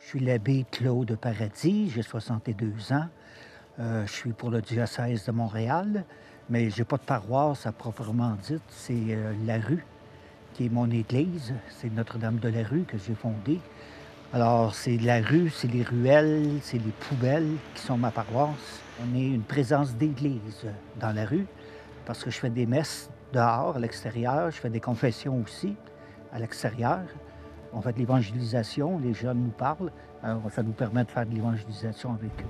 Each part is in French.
Je suis l'abbé Claude Paradis, j'ai 62 ans. Je suis pour le diocèse de Montréal, mais j'ai pas de paroisse à proprement dite. C'est la rue qui est mon église. C'est Notre-Dame de la Rue que j'ai fondée. Alors, c'est la rue, c'est les ruelles, c'est les poubelles qui sont ma paroisse. On est une présence d'église dans la rue parce que je fais des messes dehors, à l'extérieur. Je fais des confessions aussi à l'extérieur. On fait de l'évangélisation, les jeunes nous parlent. Alors, ça nous permet de faire de l'évangélisation avec eux.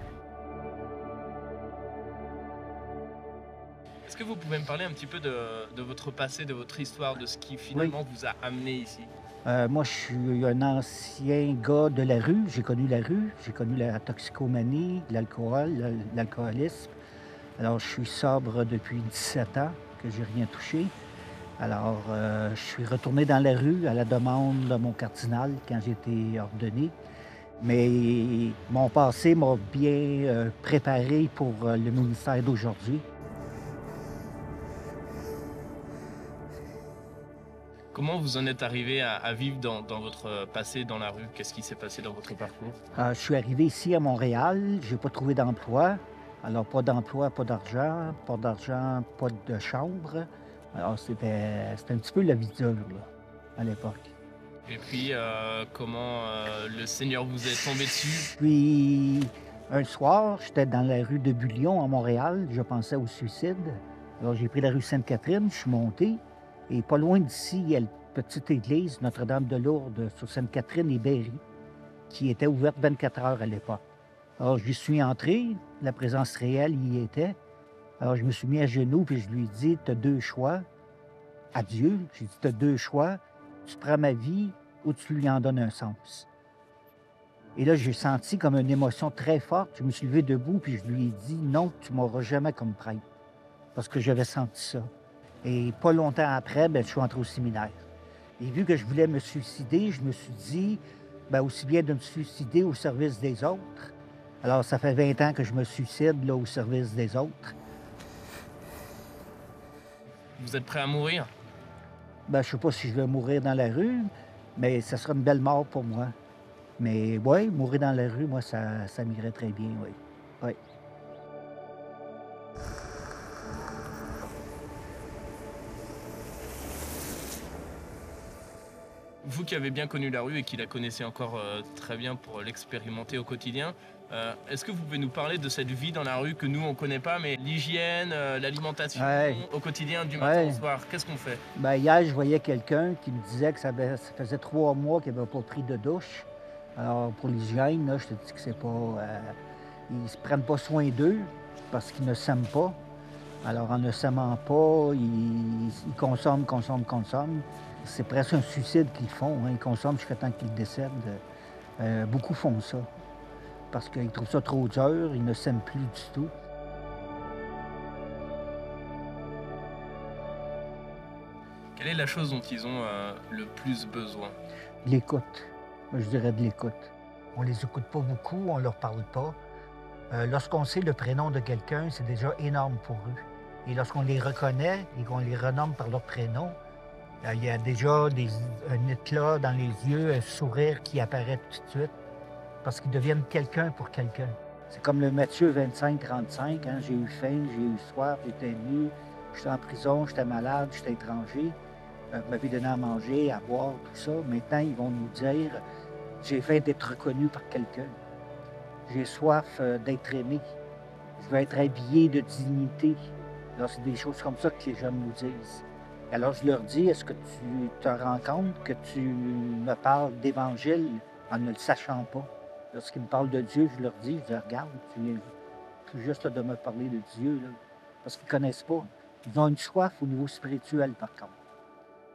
Est-ce que vous pouvez me parler un petit peu de votre passé, de votre histoire, de ce qui Oui. finalement vous a amené ici? Moi, je suis un ancien gars de la rue. J'ai connu la rue, j'ai connu la toxicomanie, l'alcool, l'alcoolisme. Alors, je suis sobre depuis 17 ans, que j'ai rien touché. Alors, je suis retourné dans la rue à la demande de mon cardinal quand j'ai été ordonné. Mais mon passé m'a bien préparé pour le ministère d'aujourd'hui. Comment vous en êtes arrivé à vivre dans votre passé dans la rue? Qu'est-ce qui s'est passé dans votre parcours? Je suis arrivé ici à Montréal, j'ai pas trouvé d'emploi. Alors, pas d'emploi, pas d'argent, pas de chambre. Alors, c'était un petit peu la vie dure, là, à l'époque. Et puis, comment le Seigneur vous est tombé dessus? Puis, un soir, j'étais dans la rue de Bullion à Montréal, je pensais au suicide. Alors, j'ai pris la rue Sainte-Catherine, je suis monté, et pas loin d'ici, il y a une petite église, Notre-Dame de Lourdes, sur Sainte-Catherine et Berry, qui était ouverte 24 heures à l'époque. Alors, j'y suis entré, la présence réelle y était. Alors, je me suis mis à genoux, puis je lui ai dit, tu as deux choix. À Dieu, j'ai dit, tu as deux choix. Tu prends ma vie ou tu lui en donnes un sens. Et là, j'ai senti comme une émotion très forte. Je me suis levé debout, puis je lui ai dit, non, tu m'auras jamais comme prêtre. Parce que j'avais senti ça. Et pas longtemps après, je suis entré au séminaire. Et vu que je voulais me suicider, je me suis dit, aussi bien de me suicider au service des autres. Alors, ça fait 20 ans que je me suicide là, au service des autres. Vous êtes prêt à mourir? Je ne sais pas si je vais mourir dans la rue, mais ça sera une belle mort pour moi. Mais oui, mourir dans la rue, moi, ça m'irait très bien, oui. Oui. Vous qui avez bien connu la rue et qui la connaissez encore très bien pour l'expérimenter au quotidien, est-ce que vous pouvez nous parler de cette vie dans la rue que nous on connaît pas, mais l'hygiène, l'alimentation Ouais. au quotidien du matin au Ouais. soir, qu'est-ce qu'on fait? Hier, je voyais quelqu'un qui me disait que ça faisait 3 mois qu'il n'avait pas pris de douche. Alors, pour l'hygiène, là, je te dis que c'est pas... ils se prennent pas soin d'eux parce qu'ils ne s'aiment pas. Alors, en ne s'aimant pas, ils consomment, consomment, consomment. C'est presque un suicide qu'ils font, hein. Ils consomment jusqu'à temps qu'ils décèdent. Beaucoup font ça parce qu'ils trouvent ça trop dur, ils ne s'aiment plus du tout. Quelle est la chose dont ils ont le plus besoin? De l'écoute. Moi, je dirais de l'écoute. On les écoute pas beaucoup, on leur parle pas. Lorsqu'on sait le prénom de quelqu'un, c'est déjà énorme pour eux. Et lorsqu'on les reconnaît et qu'on les renomme par leur prénom, il y a déjà un éclat dans les yeux, un sourire qui apparaît tout de suite, parce qu'ils deviennent quelqu'un pour quelqu'un. C'est comme le Matthieu 25-35, hein, j'ai eu faim, j'ai eu soif, j'étais nu, j'étais en prison, j'étais malade, j'étais étranger. Vous m'avez donné à manger, à boire, tout ça. Maintenant, ils vont nous dire, j'ai faim d'être reconnu par quelqu'un. J'ai soif d'être aimé. Je veux être habillé de dignité. Alors, c'est des choses comme ça que les jeunes nous disent. Alors, je leur dis, est-ce que tu te rends compte que tu me parles d'évangile en ne le sachant pas? Lorsqu'ils me parlent de Dieu, je leur dis, regarde, tu viens tout juste de me parler de Dieu, là, parce qu'ils ne connaissent pas. Ils ont une soif au niveau spirituel, par contre.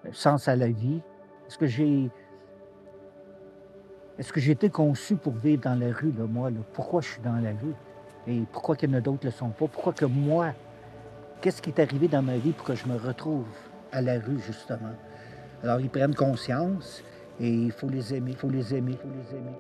Un sens à la vie. Est-ce que j'ai été conçu pour vivre dans la rue, là, moi? Là? Pourquoi je suis dans la rue? Et pourquoi qu'il y en a d'autres ne le sont pas? Pourquoi que moi, qu'est-ce qui est arrivé dans ma vie pour que je me retrouve à la rue, justement? Alors, ils prennent conscience et il faut les aimer, il faut les aimer, il faut les aimer.